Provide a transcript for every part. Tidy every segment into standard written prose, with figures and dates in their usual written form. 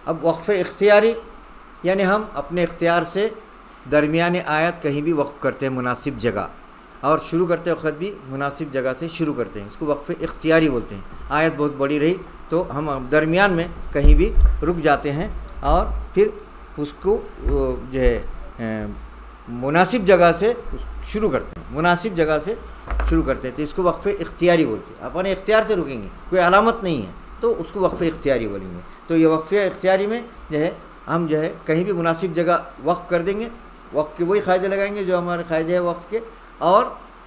اب وقف اختیاری یعنی ہم اپنے اختیار سے درمیان آیت کہیں بھی وقف کرتے ہیں مناسب جگہ، اور شروع کرتے وقت بھی مناسب جگہ سے شروع کرتے ہیں، اس کو وقف اختیاری بولتے ہیں۔ آیت بہت بڑی رہی تو ہم درمیان میں کہیں بھی رک جاتے ہیں اور پھر اس کو جو ہے مناسب جگہ سے شروع کرتے ہیں، مناسب جگہ سے شروع کرتے ہیں، تو اس کو وقف اختیاری بولتے ہیں۔ اپنے اختیار سے رکیں گے، کوئی علامت نہیں ہے تو اس کو وقف اختیاری بولیں گے۔ تو یہ وقف اختیاری میں جو ہے ہم جو ہے کہیں بھی مناسب جگہ وقف کر دیں گے، وقف کے وہی قاعدے لگائیں گے جو ہمارے قاعدے ہیں وقف کے، اور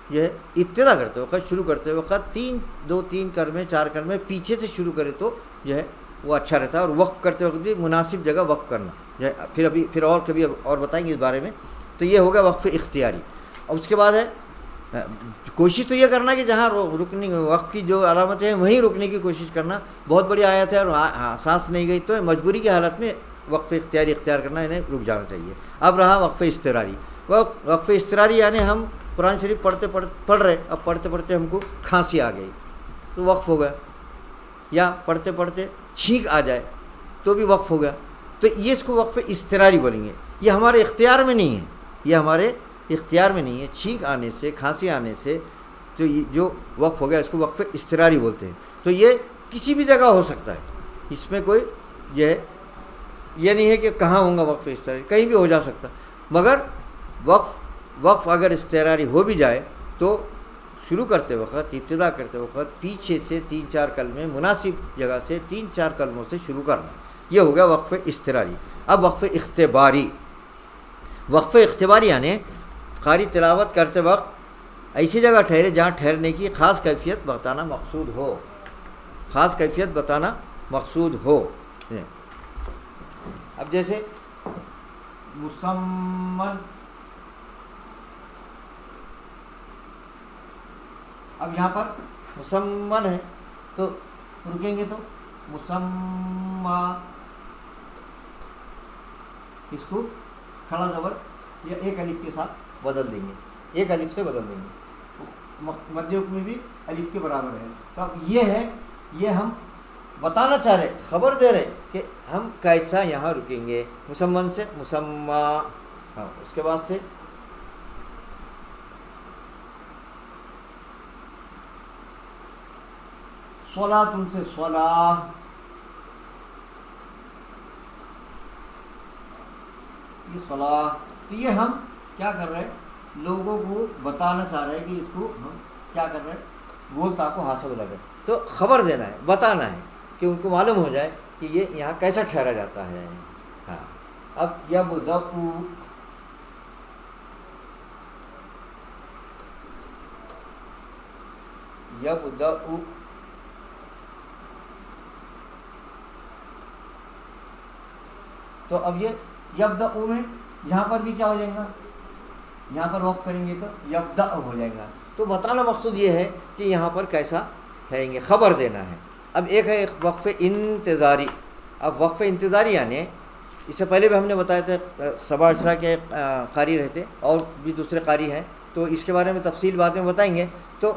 جو ہے ابتدا کرتے وقت، شروع کرتے وقت تین کلمے 4 کلمے پیچھے سے شروع کرے تو جو ہے وہ اچھا رہتا ہے، اور وقف کرتے وقت بھی مناسب جگہ وقف کرنا جو ہے پھر اور کبھی اور بتائیں گے اس بارے میں۔ تو یہ ہوگا وقف اختیاری۔ اور اس کے بعد ہے کوشش تو یہ کرنا کہ جہاں رکنے وقف کی جو علامتیں ہیں وہیں رکنے کی کوشش کرنا۔ بہت بڑی آیت ہے اور سانس نہیں گئی تو مجبوری کی حالت میں وقف اختیاری اختیار کرنا، انہیں رک جانا چاہیے۔ اب رہا وقف اضطراری۔ وقف اضطراری یعنی ہم قرآن شریف پڑھ رہے، اب پڑھتے پڑھتے ہم کو کھانسی آ گئی تو وقف ہو گیا، یا پڑھتے پڑھتے چھینک آ جائے تو بھی وقف ہو گیا، تو یہ اس کو وقف اضطراری بولیں گے۔ یہ ہمارے اختیار میں نہیں ہے، یہ ہمارے اختیار میں نہیں ہے، چھینک آنے سے کھانسی آنے سے تو جو وقف ہو گیا اس کو وقف اضطراری بولتے ہیں۔ تو یہ کسی بھی جگہ ہو سکتا ہے، اس میں کوئی جو ہے یہ نہیں ہے کہ کہاں ہوں گا وقف اضطراری، کہیں بھی ہو جا سکتا، مگر وقف اگر اضطراری ہو بھی جائے تو شروع کرتے وقت، ابتدا کرتے وقت پیچھے سے 3-4 کلمے مناسب جگہ سے 3-4 کلموں سے شروع کرنا، یہ ہو گیا وقف اضطراری۔ اب وقف اختباری۔ وقف اختباری یعنی قاری تلاوت کرتے وقت ایسی جگہ ٹھہرے جہاں ٹھہرنے کی خاص کیفیت بتانا مقصود ہو، خاص کیفیت بتانا مقصود ہو۔ اب جیسے مسمن، اب یہاں پر مسمن ہے تو رکیں گے تو مسمع، اس کو کھڑا زبر یا ایک الف کے ساتھ بدل دیں گے، ایک الف سے بدل دیں گے، مد حکمی بھی الف کے برابر ہے۔ تو اب یہ ہے، یہ ہم بتانا چاہ رہے، خبر دے رہے کہ ہم کیسا یہاں رکیں گے۔ مسمن سے مسمع، ہاں اس کے بعد سے صلاۃ سے صلاح، یہ صلاح، تو یہ ہم کیا کر رہے ہیں، لوگوں کو بتانا چاہ رہے ہیں کہ اس کو ہم کیا کر رہے ہیں، گولتا کو ہاتھ سے بتا رہے ہیں، تو خبر دینا ہے، بتانا ہے کہ ان کو معلوم ہو جائے کہ یہ یہاں کیسا ٹھہرا جاتا ہے۔ ہاں اب یبدأ، یبدأ، تو اب یہ یبدأ میں یہاں پر بھی کیا ہو جائے گا، یہاں پر وقف کریں گے تو یبدأ ہو جائے گا۔ تو بتانا مقصود یہ ہے کہ یہاں پر کیسا ٹھہریں گے، خبر دینا ہے۔ اب ایک ہے وقف انتظاری۔ اب وقف انتظاری یعنی اس سے پہلے بھی ہم نے بتایا تھا، سبا اشرا کے قاری رہتے اور بھی دوسرے قاری ہیں، تو اس کے بارے میں تفصیل بعد میں بتائیں گے۔ تو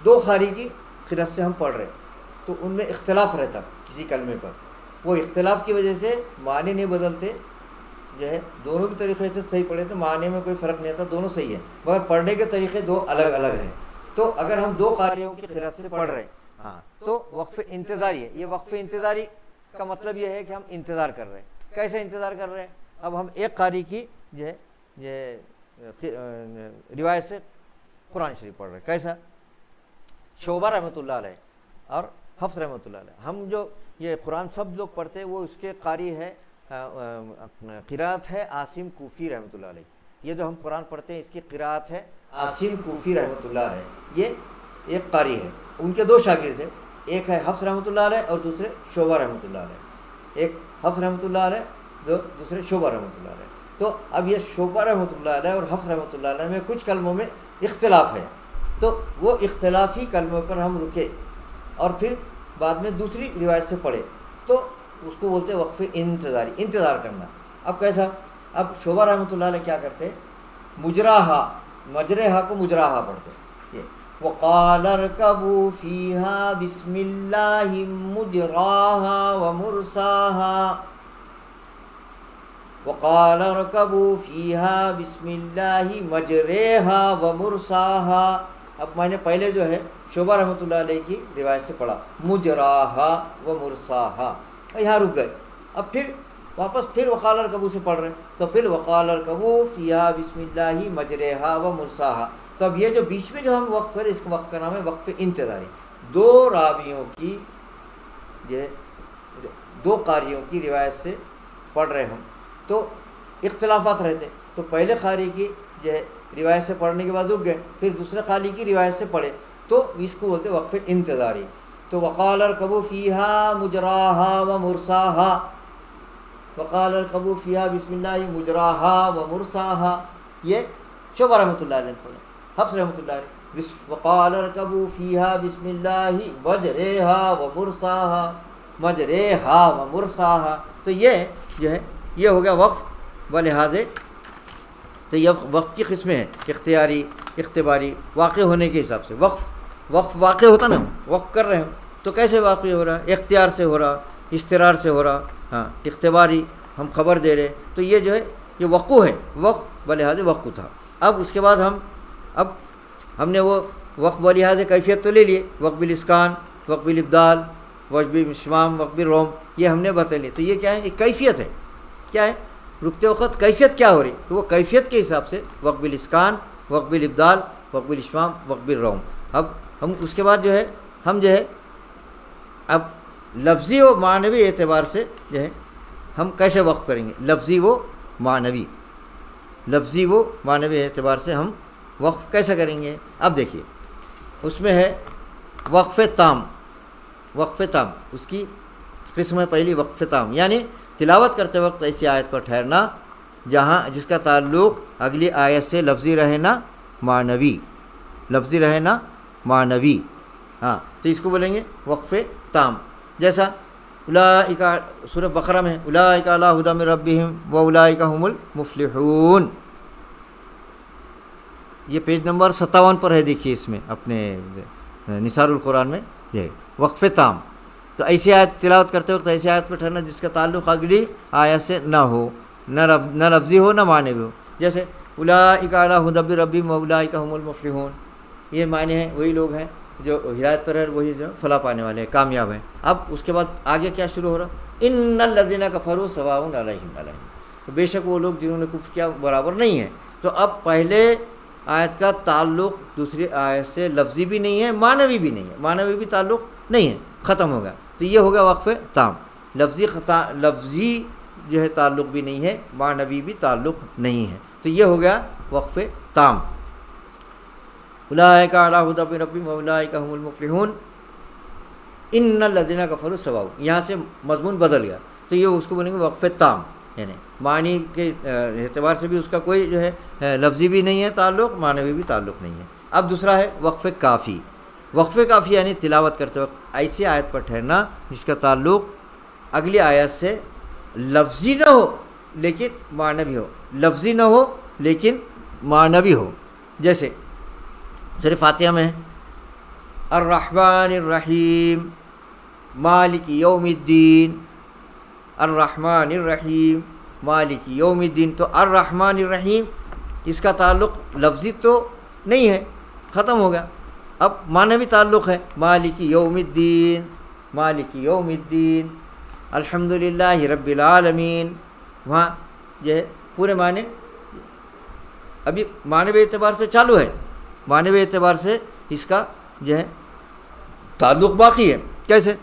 2 قاری کی قرأت سے ہم پڑھ رہے تو ان میں اختلاف رہتا کسی کلمے پر، وہ اختلاف کی وجہ سے معنی نہیں بدلتے، جو ہے دونوں بھی طریقے سے صحیح پڑھے تو معنی میں کوئی فرق نہیں آتا، دونوں صحیح ہے، مگر پڑھنے کے طریقے 2 الگ الگ ہیں۔ تو اگر ہم 2 قاریوں کی قرأت سے پڑھ رہے ہیں ہاں تو وقف انتظاری ہے۔ یہ وقف انتظاری کا مطلب یہ ہے کہ ہم انتظار کر رہے ہیں۔ کیسے انتظار کر رہے ہیں؟ اب ہم ایک قاری کی جو ہے روایت سے قرآن شریف پڑھ رہے ہیں، کیسا؟ شعبہ رحمۃ اللہ علیہ اور حفص رحمۃ اللہ علیہ، ہم جو یہ قرآن سب لوگ پڑھتے ہیں وہ اس کے قاری ہے، قرأت ہے عاصم کوفی رحمۃ اللہ علیہ۔ یہ جو ہم قرآن پڑھتے ہیں اس کی قرأت ہے عاصم کوفی رحمۃ اللہ علیہ، یہ ایک قاری ہے۔ ان کے 2 شاگرد ہیں، ایک ہے حفص رحمۃ اللہ علیہ اور دوسرے شعبہ رحمۃ اللہ علیہ، ایک حفص رحمۃ اللہ علیہ دوسرے شعبہ رحمۃ اللہ علیہ۔ تو اب یہ شعبہ رحمۃ اللہ علیہ اور حفص رحمۃ اللہ علیہ میں کچھ کلموں میں اختلاف ہے، تو وہ اختلافی کلموں پر ہم رکے اور پھر بعد میں دوسری روایت سے پڑھے تو اس کو بولتے ہیں وقف انتظاری، انتظار کرنا۔ اب کیسا؟ اب شعبہ رحمۃ اللہ علیہ کیا کرتے، مجراہا، مجرہا کو مجراہا پڑھتے، یہ وقال اركبوا فيها بسم الله مجراها ومرساها، وقال اركبوا فيها بسم الله مجريها ومرساها. اب میں نے پہلے جو ہے شعبہ رحمۃ اللہ علیہ کی روایت سے پڑھا مجراہا و مرساہا، یہاں رک گئے. اب پھر واپس پھر وقال ارکبوا سے پڑھ رہے ہیں، تو پھر وقال ارکبوا فیہا بسم اللہ مجریہا و مرساہا. تو اب یہ جو بیچ میں جو ہم وقف کریں، اس کا وقف کا نام ہے وقف انتظاری. دو راویوں کی جو ہے دو قاریوں کی روایت سے پڑھ رہے ہم، تو اختلافات رہتے. تو پہلے قاری کی جو ہے روایت سے پڑھنے کے بعد رک گئے، پھر دوسرے قاری کی روایت سے پڑھے، تو اس کو بولتے وقف انتظاری. تو وقال ارکبوا فیہا مجراہا و مرساہا، وقال ارکبوا فیہا بسم اللہ مجراہا و مرساہا، یہ شعبہ رحمۃ اللہ علیہ نے پڑھا. حفص رحمۃ اللہ علیہ وقال ارکبوا فیہا بسم اللہ مجریہا و مرساہا، مجریہا و مرساہا. تو یہ جو ہے یہ ہو گیا وقف و لحاظے. تو یہ وقف کی قسمیں ہیں، اختیاری، اختباری، واقع ہونے کے حساب سے. وقف واقع ہوتا نا، وقف کر رہے ہیں تو کیسے واقع ہو رہا ہے؟ اختیار سے ہو رہا، استرار سے ہو رہا. ہاں اختباری ہم خبر دے رہے، تو یہ جو ہے یہ وقوع ہے، وقف بلحاظ وقوع تھا. اب اس کے بعد ہم نے وہ وقف بلحاظ کیفیت تو لے لیے، وقف بالاسکان، وقف بالابدال، وقف بالاشمام، وقف بالروم، یہ ہم نے بتا لیے. تو یہ کیا ہے؟ ایک کیفیت ہے. کیا ہے؟ رکتے وقت کیفیت کیا ہو رہی، تو وہ کیفیت کے حساب سے وقف بالاسکان، وقف بالابدال، وقف بالاشمام، وقف بالروم. اب ہم اس کے بعد جو ہے ہم جو ہے اب لفظی و معنوی اعتبار سے جو ہے ہم کیسے وقف کریں گے؟ لفظی و معنوی اعتبار سے ہم وقف کیسے کریں گے؟ اب دیکھیے اس میں ہے وقف تام. اس کی قسم ہے پہلی وقف تام، یعنی تلاوت کرتے وقت ایسی آیت پر ٹھہرنا جس کا تعلق اگلی آیت سے لفظی رہے نہ معنوی. ہاں تو اس کو بولیں گے وقف تام. جیسا اولئک، سورہ بقرہ میں اولئک علی ھدی من ربہم واولئک ھم المفلحون، یہ پیج نمبر 57 پر ہے. دیکھیے اس میں اپنے نثار القرآن میں یہ وقف تام. تو ایسی آیت تلاوت کرتے وقت ایسی آیت پر ٹھہرنا جس کا تعلق اگلی آیت سے نہ ہو، نہ لفظی ہو نہ معنوی ہو. جیسے اولئک علی ھدی من ربہم واولئک ھم المفلحون، یہ معنی ہیں وہی لوگ ہیں جو ہدایت پر ہے، وہی جو فلاح پانے والے ہیں، کامیاب ہیں. اب اس کے بعد آگے کیا شروع ہو رہا؟ ان الذین کفروا سواء علیہم. تو بے شک وہ لوگ جنہوں نے کفر کیا برابر نہیں ہیں. تو اب پہلے آیت کا تعلق دوسری آیت سے لفظی بھی نہیں ہے، معنوی بھی نہیں ہے، معنوی بھی تعلق نہیں ہے، ختم ہو گیا. تو یہ ہو گیا وقف تام. لفظی جو ہے تعلق بھی نہیں ہے، معنوی بھی تعلق نہیں ہے. تو یہ ہو گیا وقف تام. اولئک علی ھدی من ربہم واولئک ھم المفلحون ان الذین کفروا سواء. یہاں سے مضمون بدل گیا، تو یہ اس کو بولیں گے وقف تام، یعنی معنی کے اعتبار سے بھی اس کا کوئی جو ہے لفظی بھی نہیں ہے تعلق، معنوی بھی تعلق نہیں ہے. اب دوسرا ہے وقف کافی. وقف کافی یعنی تلاوت کرتے وقت ایسی آیت پر ٹھہرنا جس کا تعلق اگلی آیت سے لفظی نہ ہو لیکن معنوی ہو، لفظی نہ ہو لیکن معنوی ہو. جیسے سورہ فاتحہ میں الرحمن الرحیم مالک یوم الدین، الرحمن الرحیم مالک یوم الدین. تو الرحمن الرحیم اس کا تعلق لفظی تو نہیں ہے، ختم ہو گیا. اب معنوی تعلق ہے مالک یوم الدین، مالک یوم الدین الحمدللہ رب العالمین. وہاں جو ہے پورے معنی ابھی معنوی اعتبار سے چالو ہے، معنوی اعتبار سے اس کا جو ہے تعلق باقی ہے. کیسے؟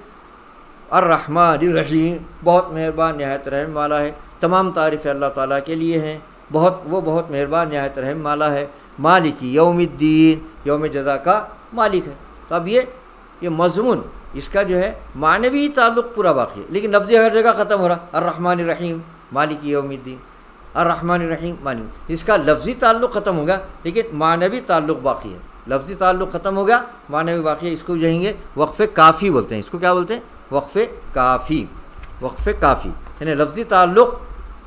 الرحمن الرحیم، بہت مہربان نہایت رحم والا ہے. تمام تعریفیں اللہ تعالیٰ کے لیے ہیں، وہ بہت مہربان نہایت رحم والا ہے. مالک یوم الدین، یوم جزا کا مالک ہے. تو اب یہ مضمون اس کا جو ہے معنوی تعلق پورا باقی ہے، لیکن لفظی ہر جگہ ختم ہو رہا. الرحمن الرحیم مالک یوم الدین، الرحمن الرحیم مالک، اس کا لفظی تعلق ختم ہو گیا لیکن معنوی تعلق باقی ہے. لفظی تعلق ختم ہو گیا، معنوی باقی ہے. اس کو جائیں گے وقف کافی بولتے ہیں. اس کو کیا بولتے ہیں؟ وقف کافی. وقف کافی یعنی لفظی تعلق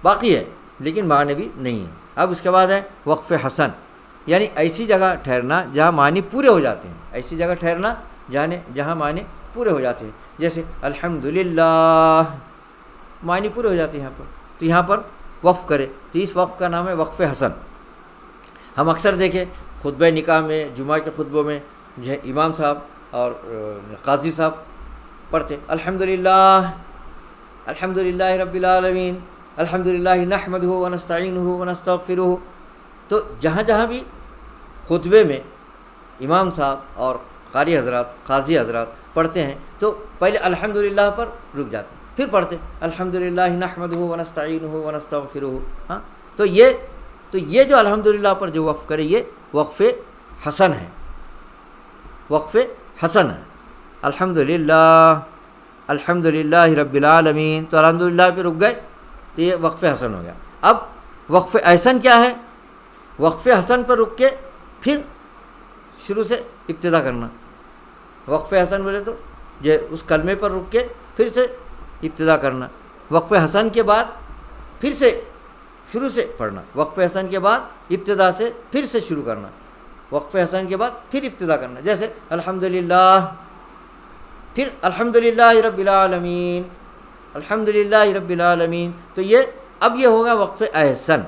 باقی ہے لیکن معنوی نہیں ہے. اب اس کے بعد ہے وقف حسن، یعنی ایسی جگہ ٹھہرنا جہاں معنی پورے ہو جاتے ہیں، ایسی جگہ ٹھہرنا جہاں معنی پورے ہو جاتے ہیں. جیسے الحمدللہ معنی پورے ہو جاتے ہیں یہاں پر. تو یہاں پر وقف کرے تو اس وقف کا نام ہے وقف حسن۔ ہم اکثر دیکھیں خطبہ نکاح میں، جمعہ کے خطبوں میں جو ہے امام صاحب اور قاضی صاحب پڑھتے الحمدللہ الحمدللہ رب العالمین الحمدللہ نحمدہ ونستعینہ ونستغفرہ۔ تو جہاں جہاں بھی خطبے میں امام صاحب اور قاری حضرات، قاضی حضرات پڑھتے ہیں تو پہلے الحمدللہ پر رک جاتے ہیں، پھر پڑھتے الحمدللہ نحمدہ ونستعینہ ونستغفرہ۔ ہاں، تو یہ جو الحمدللہ پر جو وقف کرے یہ وقف حسن ہے، وقف حسن ہے۔ الحمدللہ الحمدللہ رب العالمین، تو الحمدللہ پہ رک گئے تو یہ وقف حسن ہو گیا۔ اب وقف احسن کیا ہے؟ وقف حسن پر رک کے پھر شروع سے ابتدا کرنا۔ وقف حسن بولے تو یہ اس کلمے پر رک کے پھر سے ابتدا کرنا، وقف حسن کے بعد پھر سے شروع سے پڑھنا، وقف حسن کے بعد ابتدا سے پھر سے شروع کرنا، وقف حسن کے بعد پھر ابتدا کرنا، جیسے الحمدللہ پھر الحمدللہ رب العالمین الحمدللہ رب العالمین۔ تو یہ اب یہ ہوگا وقف احسن،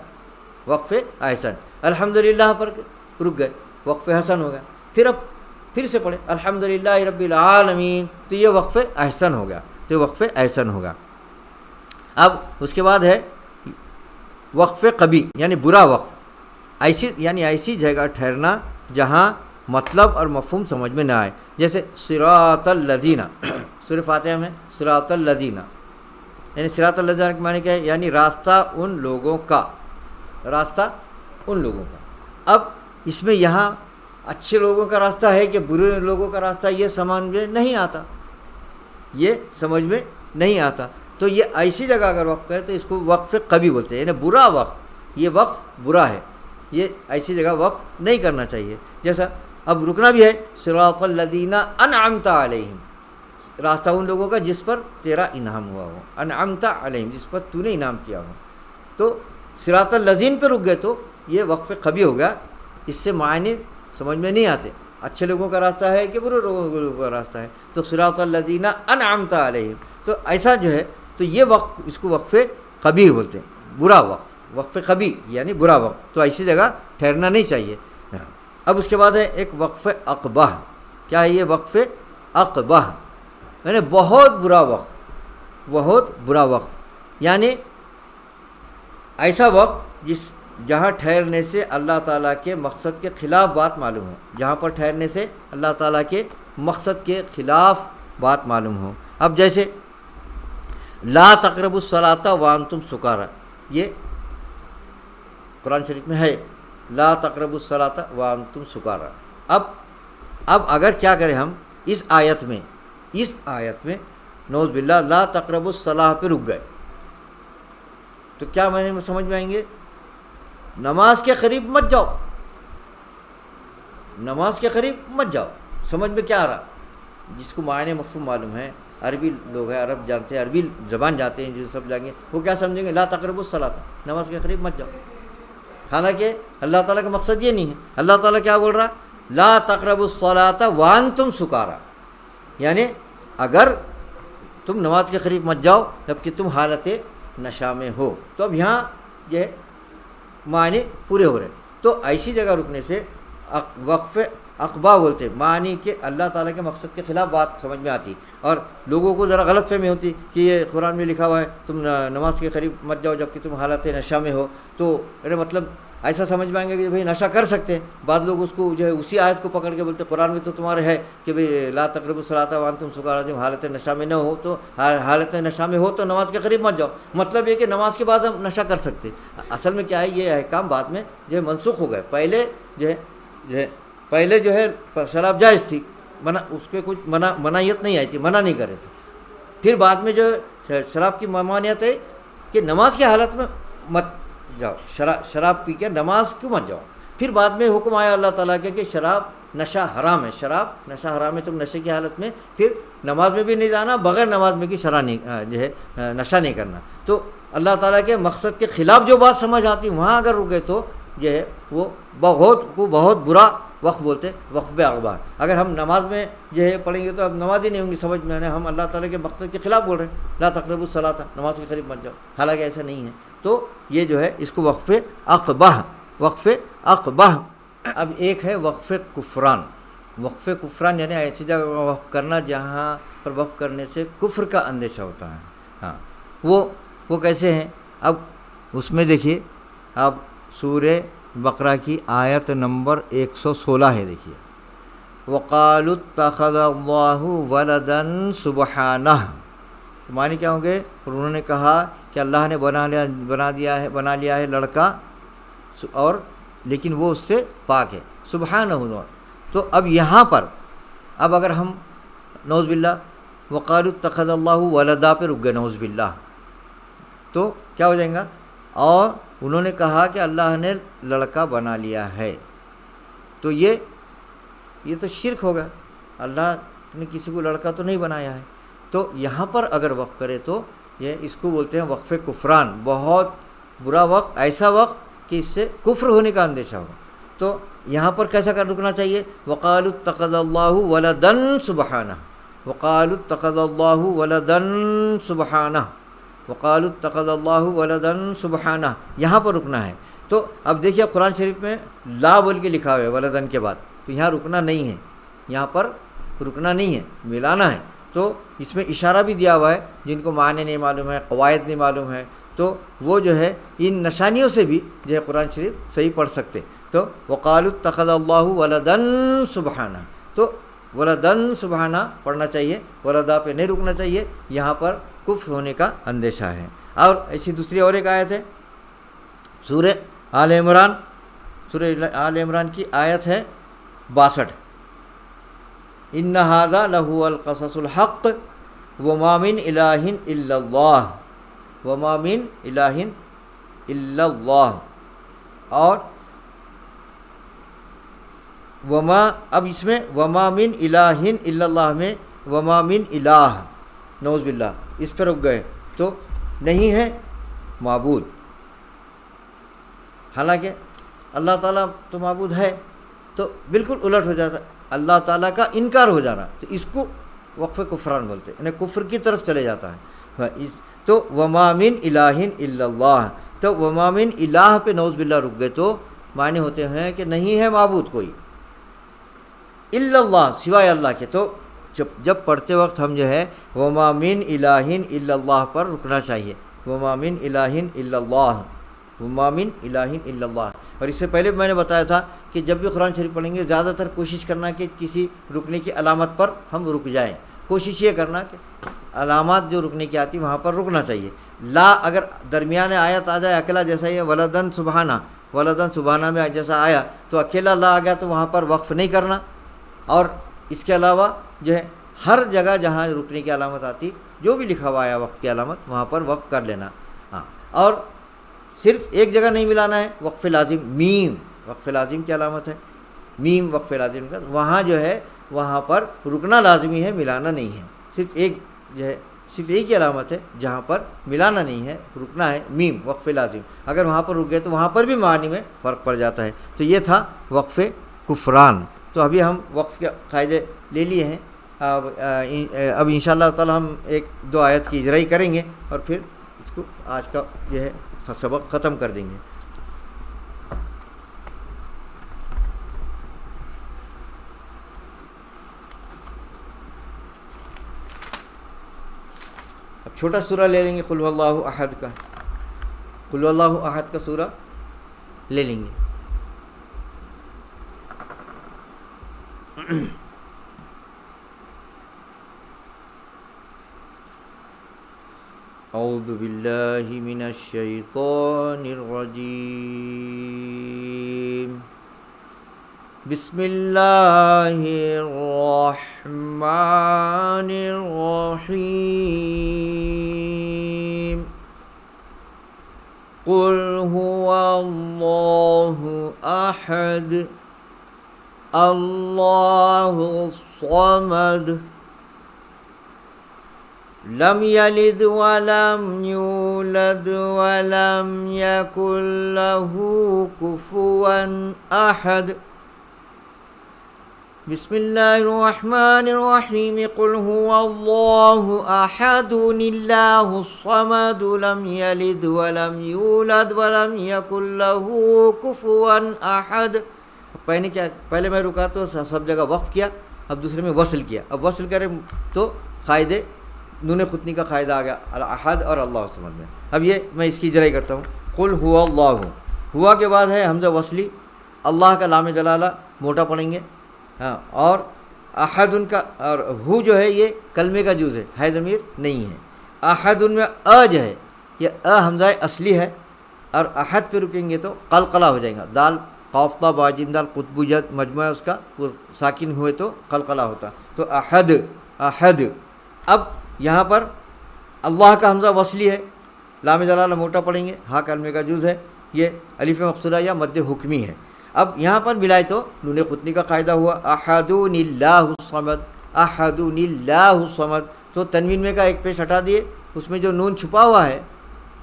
وقف احسن۔ الحمدللہ پر رک گئے، وقف حسن ہو گیا، پھر اب پھر سے پڑھے الحمدللہ رب العالمین، تو یہ وقف احسن ہو گیا، تو یہ وقف احسن ہوگا۔ اب اس کے بعد ہے وقف قبیح، یعنی برا وقف، ایسی جگہ ٹھہرنا جہاں مطلب اور مفہوم سمجھ میں نہ آئے، جیسے صراط الذین، سورہ فاتحہ میں صراط الذین، یعنی صراط الذین کے معنی کیا ہے؟ یعنی راستہ ان لوگوں کا، راستہ ان لوگوں کا۔ اب اس میں یہاں اچھے لوگوں کا راستہ ہے کہ برے لوگوں کا راستہ، یہ سمجھ میں نہیں آتا، یہ سمجھ میں نہیں آتا۔ تو یہ ایسی جگہ اگر وقف کرے تو اس کو وقف قبیح بولتے ہیں، یعنی برا وقف، یہ وقف برا ہے، یہ ایسی جگہ وقف نہیں کرنا چاہیے۔ جیسا اب رکنا بھی ہے صراط الذین انعمت علیہم، راستہ ان لوگوں کا جس پر تیرا انعام ہوا ہو، انعمت علیہم جس پر تو نے انعام کیا ہو۔ تو صراط الذین پہ رک گئے تو یہ وقف قبیح ہو گیا، اس سے معنی سمجھ میں نہیں آتے، اچھے لوگوں کا راستہ ہے کہ برے لوگوں کا راستہ ہے۔ تو صراط الذین انعمت علیہم، تو ایسا جو ہے تو یہ وقف، اس کو وقف قبیح بولتے ہیں، برا وقف، وقف قبیح یعنی برا وقف، تو ایسی جگہ ٹھہرنا نہیں چاہیے۔ اب اس کے بعد ہے ایک وقف اقبح۔ کیا ہے یہ وقف اقبح؟ یعنی بہت برا وقف، بہت برا وقف، یعنی ایسا وقت جہاں ٹھہرنے سے اللہ تعالیٰ کے مقصد کے خلاف بات معلوم ہو، جہاں پر ٹھہرنے سے اللہ تعالیٰ کے مقصد کے خلاف بات معلوم ہو۔ اب جیسے لا تقربوا الصلاۃ وانتم سکارى، یہ قرآن شریف میں ہے، لا تقربوا الصلاۃ وانتم سکارى۔ اب اگر کیا کریں ہم اس آیت میں نعوذ باللہ لا تقربوا الصلاۃ پہ رک گئے تو کیا معنی سمجھ میں آئیں گے؟ نماز کے قریب مت جاؤ، نماز کے قریب مت جاؤ۔ سمجھ میں کیا آ رہا؟ جس کو معنی مفہوم معلوم ہے، عربی لوگ ہیں، عرب جانتے ہیں، عربی زبان جانتے ہیں، جو سب جائیں گے وہ کیا سمجھیں گے؟ لا تقربوا الصلاۃ، نماز کے قریب مت جاؤ۔ حالانکہ اللہ تعالیٰ کا مقصد یہ نہیں ہے۔ اللہ تعالیٰ کیا بول رہا؟ لا تقربوا الصلاۃ وانتم سکارى، یعنی اگر تم نماز کے قریب مت جاؤ جبکہ تم حالت نشہ میں ہو۔ تو اب یہاں یہ معنی پورے ہو رہے ہیں۔ تو ایسی جگہ رکنے سے وقف اقبا بولتے ہیں، معنی کہ اللہ تعالیٰ کے مقصد کے خلاف بات سمجھ میں آتی، اور لوگوں کو ذرا غلط فہمی ہوتی کہ یہ قرآن میں لکھا ہوا ہے تم نماز کے قریب مت جاؤ جبکہ تم حالت نشہ میں ہو، تو مطلب ایسا سمجھ میں آئیں گے کہ بھئی نشہ کر سکتے ہیں۔ بعض لوگ اس کو جو ہے اسی آیت کو پکڑ کے بولتے قرآن میں تو تمہارے ہے کہ بھئی لا تقربوا الصلاۃ وانتم سکارى، جب حالت نشہ میں نہ ہو تو حالت نشہ میں ہو تو نماز کے قریب مت جاؤ، مطلب یہ کہ نماز کے بعد ہم نشہ کر سکتے۔ اصل میں کیا ہے، یہ احکام بعد میں جو ہے منسوخ ہو گئے۔ پہلے جو ہے شراب جائز تھی، منع، اس پہ کچھ منعیت نہیں آئی تھی، منع نہیں کر رہے تھے۔ پھر بعد میں جو شراب کی ممانعت ہے کہ نماز کی حالت میں مت جاؤ، شراب پی کے نماز کیوں مت جاؤ۔ پھر بعد میں حکم آیا اللہ تعالیٰ کے کہ شراب نشہ حرام ہے، شراب نشہ حرام ہے، تم نشے کی حالت میں پھر نماز میں بھی نہیں جانا، بغیر نماز میں کی شراب نہیں جو ہے نشہ نہیں کرنا۔ تو اللہ تعالیٰ کے مقصد کے خلاف جو بات سمجھ آتی وہاں اگر رکے تو جو ہے وہ بہت برا وقف بولتے، وقف اقبا۔ اگر ہم نماز میں جو ہے پڑھیں گے تو اب نماز ہی نہیں ہوں گی سمجھ میں، ہم اللہ تعالیٰ کے مقصد کے خلاف بول رہے ہیں، لا تقربوا الصلاۃ، نماز کے قریب مت جاؤ، حالانکہ ایسا نہیں ہے۔ تو یہ جو ہے اس کو وقف عقبہ. اب ایک ہے وقف کفران. وقف کفران یعنی ایسی جگہ وقف کرنا جہاں پر وقف کرنے سے کفر کا اندیشہ ہوتا ہے. ہاں وہ کیسے ہیں؟ اب اس میں دیکھیے، اب سورہ بقرہ کی آیت نمبر 116 ہے. دیکھیے، وَقَالُوا اتَّخَذَ اللَّهُ وَلَدًا سُبْحَانَهُ. تو معنی کیا ہوں گے؟ انہوں نے کہا کہ اللہ نے بنا لیا ہے لڑکا، اور لیکن وہ اس سے پاک ہے. سبحانہ. تو اب یہاں پر اب اگر ہم نعوذ باللہ وقالوا اتخذ اللہ ولدا پہ رک گئے نعوذ باللہ، تو کیا ہو جائیں گا؟ اور انہوں نے کہا کہ اللہ نے لڑکا بنا لیا ہے، تو یہ تو شرک ہوگا. اللہ نے کسی کو لڑکا تو نہیں بنایا ہے. تو یہاں پر اگر وقف کرے تو یہ اس کو بولتے ہیں وقف کفران. بہت برا وقف، ایسا وقف کہ اس سے کفر ہونے کا اندیشہ ہوگا. تو یہاں پر کیسا کر رکنا چاہیے؟ وقالوا اتخذ اللہ ولدا سبحانہ. وقالوا اتخذ اللہ ولدا سبحانہ. وقالوا اتخذ اللہ ولدا سبحانہ. یہاں پر رکنا ہے. تو اب دیکھیے قرآن شریف میں لا بول کے لکھا ہوا ہے ولدن کے بعد، تو یہاں رکنا نہیں ہے. یہاں پر رکنا نہیں ہے، ملانا ہے. تو اس میں اشارہ بھی دیا ہوا ہے. جن کو معنی نہیں معلوم ہے، قواعد نہیں معلوم ہے، تو وہ جو ہے ان نشانیوں سے بھی جو ہے قرآن شریف صحیح پڑھ سکتے. تو وقالوا اتخذ اللہ ولدا سبحانہ. تو ولدن سبحانہ پڑھنا چاہیے، ولدا پہ نہیں رکنا چاہیے. یہاں پر کفر ہونے کا اندیشہ ہے. اور ایسی دوسری اور ایک آیت ہے سورہ آل عمران. سورہ آل عمران کی آیت ہے 62. ان ھذا لہو القصص الحق وما من الہ الا اللہ. وما من الہ الا اللہ. اور وما، اب اس میں وما من الہ الا اللہ میں وما من الہ نعوذ باللہ اس پہ رک گئے، تو نہیں ہے معبود. حالانکہ اللہ تعالیٰ تو معبود ہے. تو بالکل الٹ ہو جاتا، اللہ تعالیٰ کا انکار ہو جانا. تو اس کو وقف کفران بولتے ہیں، یعنی کفر کی طرف چلے جاتا ہے. تو وما من الہ الا اللہ. تو وما من الہ پہ نعوذ باللہ رک گئے تو معنی ہوتے ہیں کہ نہیں ہے معبود کوئی الا اللہ، سوائے اللہ کے. تو جب پڑھتے وقت ہم جو ہے وما من الہ الا اللہ پر رکنا چاہیے. وما من الہ الا اللہ. وما من الہ الا اللہ. اور اس سے پہلے میں نے بتایا تھا کہ جب بھی قرآن شریف پڑھیں گے زیادہ تر کوشش کرنا کہ کسی رکنے کی علامت پر ہم رک جائیں. کوشش یہ کرنا کہ علامات جو رکنے کی آتی وہاں پر رکنا چاہیے. لا اگر درمیان آیت آ جائے اکیلا، جیسا یہ ولدن سبحانہ، ولدن سبحانہ میں جیسا آیا تو اکیلا لا آ گیا تو وہاں پر وقف نہیں کرنا. اور اس کے علاوہ جو ہے ہر جگہ جہاں رکنے کی علامت آتی، جو بھی لکھا ہوا آیا وقف کی علامت، وہاں پر وقف کر لینا. ہاں، اور صرف ایک جگہ نہیں ملانا ہے. وقف لازم میم، وقف لازم کی علامت ہے میم، وقف لازم کا، وہاں جو ہے وہاں پر رکنا لازمی ہے، ملانا نہیں ہے. صرف ایک جو ہے صرف ایک ہی علامت ہے جہاں پر ملانا نہیں ہے، رکنا ہے میم، وقف لازم. اگر وہاں پر رک گئے تو وہاں پر بھی معنی میں فرق پڑ جاتا ہے. تو یہ تھا وقف کفران. تو ابھی ہم وقف کے قاعدے لے لیے ہیں. اب انشاءاللہ تعالی ہم ایک دو آیت کی اجرائی کریں گے اور پھر اس کو آج کا جو ہے سبق ختم کر دیں گے. اب چھوٹا سورہ لے لیں گے، قل هو اللہ احد کا. قل هو اللہ احد کا سورہ لے لیں گے. اعوذ باللہ من الشیطان الرجیم. بسم اللہ الرحمن الرحیم. قل هو اللہ احد اللہ الصمد لم یلد ولم یولد ولم یکن له کفوا احد. بسم اللہ الرحمن الرحیم قل هو اللہ احد اللہ الصمد لم یلد ولم یولد ولم یکن له کفوا احد. پہلے میں رکا تو سب جگہ وقف کیا, اب دوسرے میں وصل کیا. اب وصل کرے تو قاعدے نون خطنی کا قاعدہ آ گیا الاحد اور اللہ الصمد میں. اب یہ میں اس کی اجرائی کرتا ہوں. قل هو اللہ, ہوا کے بعد ہے حمزہ وصلی, اللہ کا لام جلالہ موٹا پڑھیں گے, ہاں, اور احد ان کا, اور ہو جو ہے یہ کلمے کا جز ہے ضمیر نہیں ہے. احد ان میں جو ہے یہ حمزہ اصلی ہے, اور احد پہ رکیں گے تو قلقلہ ہو جائے گا. دال قاف تا با جیم دال قطب جد مجموعہ اس کا وہ ساکن ہوئے تو قلقلہ ہوتا, تو احد احد. اب یہاں پر اللہ کا حمزہ وصلی ہے, لام جلالہ موٹا پڑھیں گے, ہاں کلمے کا جز ہے, یہ الف مقصورہ یا مد حکمی ہے. اب یہاں پر ملائے تو نون خطنی کا قاعدہ ہوا احدun اللہ الصمد, احدun اللہ الصمد. تو تنوین میں کا ایک پیش ہٹا دیے, اس میں جو نون چھپا ہوا ہے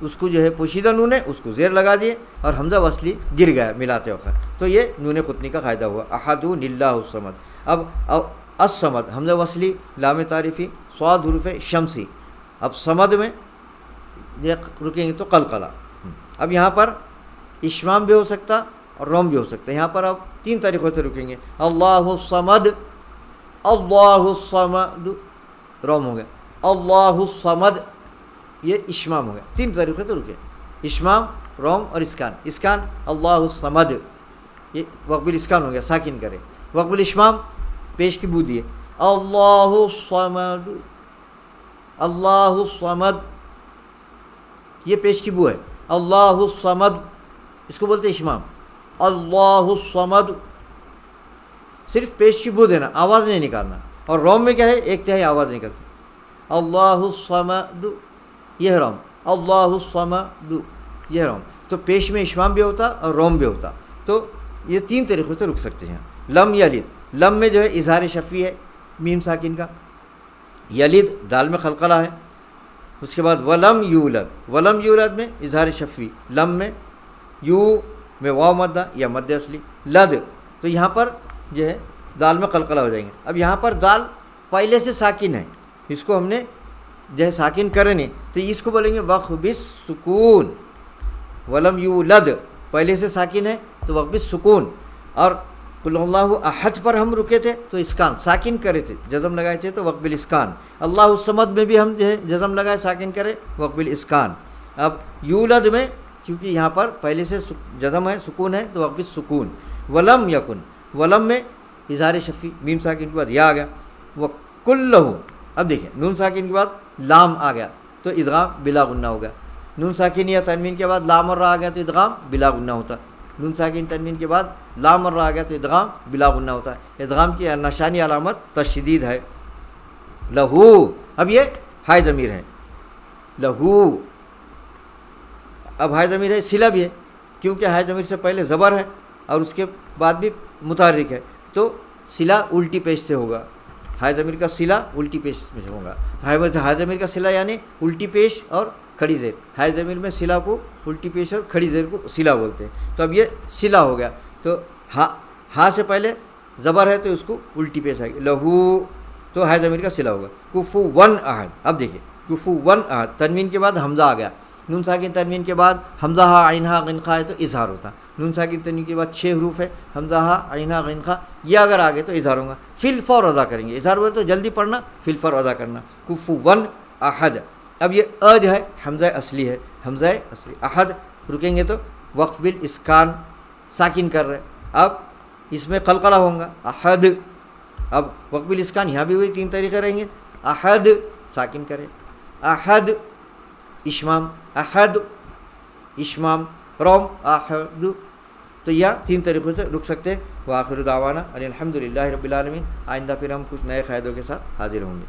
اس کو جو ہے پوشیدہ نون ہے اس کو زیر لگا دیے, اور حمزہ وصلی گر گیا ملاتے وقت, تو یہ نون خطنی کا قاعدہ ہوا احدun اللہ الصمد. اب الصمد حمزہ وصلی لام تعریفی صاد حروف شمسی. اب صمد میں یہ رکیں گے تو قلقلہ. اب یہاں پر اشمام بھی ہو سکتا اور روم بھی ہو سکتا ہے. یہاں پر آپ تین طریقوں سے رکیں گے, اللہ الصمد, اللہ الصمد روم ہو گیا, اللہ الصمد یہ اشمام ہو گیا. تین طریقے سے رکے, اشمام, روم اور اسکان. اسکان اللہ الصمد یہ وقف الاسکان ہو گیا, ساکن کرے. وقف الاشمام پیش کی بو دیے, اللہ الصمد, اللہ الصمد یہ پیش کی بو ہے, اللہ الصمد اس کو بولتے اشمام. اللہ الصمد صرف پیش کی بو دینا, آواز نہیں نکالنا. اور روم میں کیا ہے, ایک تہائی آواز نکلتی. اللہ الصمد یہ ہے روم, اللہ الصمد یہ روم. تو پیش میں اشمام بھی ہوتا اور روم بھی ہوتا. تو یہ تین طریقوں سے رک سکتے ہیں. لم یلد, لم میں جو ہے اظہار شفی ہے میم ساکن کا, یلد دال میں قلقلہ ہے. اس کے بعد ولم یولد, ولم یولد میں اظہار شفی, لم میں یو میں واو مدہ یا مد اصلی, لد تو یہاں پر جو ہے دال میں قلقلہ ہو جائیں گے. اب یہاں پر دال پہلے سے ساکن ہے, اس کو ہم نے جو ہے ساکن کرے نہیں, تو اس کو بولیں گے وقف بالسکون. ولم یولد پہلے سے ساکن ہے تو وقف بالسکون. اور قل اللہ احد پر ہم رکے تھے تو اسکان ساکن کرے تھے, جزم لگائے تھے تو وقف بالاسکان. اللہ الصمد میں بھی ہم جو ہے جزم لگائے ساکن کرے وقف بالاسکان. اب یولد میں چونکہ یہاں پر پہلے سے جزم ہے سکون ہے تو وقف بالسکون. ولم یکن, ولم میں اظہار شفی میم ساکن کے بعد یا آ گیا. وکلہ, اب دیکھیں نون ساکن کے بعد لام آ گیا تو ادغام بلا غنہ ہو گیا. نون ساکن یا تنوین کے بعد لام اور را آ گیا تو ادغام بلا غنہ ہوتا. نون ساکن تنوین کے بعد لام اور را آ گیا تو ادغام بلا غنہ ہوتا ہے. ادغام کی نشانی علامت تشدید ہے. لہو, اب یہ ہائے ضمیر ہے, لہو اب ہائے ضمیر ہے, صلہ بھی ہے کیونکہ ہائے ضمیر سے پہلے زبر ہے اور اس کے بعد بھی متحرک ہے, تو صلہ الٹی پیش سے ہوگا. ہائے ضمیر کا صلہ الٹی پیش میں سے ہوگا. تو ہائے ضمیر کا صلہ یعنی الٹی پیش اور کھڑی زیر. ہائے ضمیر میں صلہ کو الٹی پیش اور کھڑی زیر کو صلہ بولتے ہیں. تو اب یہ صلہ ہو گیا, تو ہاں سے پہلے زبر ہے تو اس کو الٹی پیش آئے گی. لہو تو ہائے ضمیر کا صلہ ہوگا. کفوا احد, اب دیکھیں کفوا احد تنوین کے بعد حمزہ آ گیا. نون ساکن تنوین کے بعد حمزہ ہا عین ہا غین خا ہے تو اظہار ہوتا. نون ساکن تنوین کے بعد 6 حروف ہے, حمزہ ہا عین ہا غین خا, یہ اگر آ گئے تو اظہار ہوگا. فی الفور ادا کریں گے, اظہار بولے تو جلدی پڑھنا, فی الفور ادا کرنا. کفوا احد. اب یہ جو ہے حمزہ اصلی ہے, حمزہ اصلی. احد رکیں گے تو وقف بالاسکان ساکن کر رہے, اب اس میں قلقلہ ہوں گا احد. اب وقف بالاسکان یہاں بھی وہی 3 طریقے رہیں گے. احد ساکن کرے, احد اشمام, احد اشمام, روم احد. تو یہ 3 طریقوں سے رک سکتے ہیں. وآخر دعوانا الحمد للہ رب العالمین. آئندہ پھر ہم کچھ نئے قاعدوں کے ساتھ حاضر ہوں گے.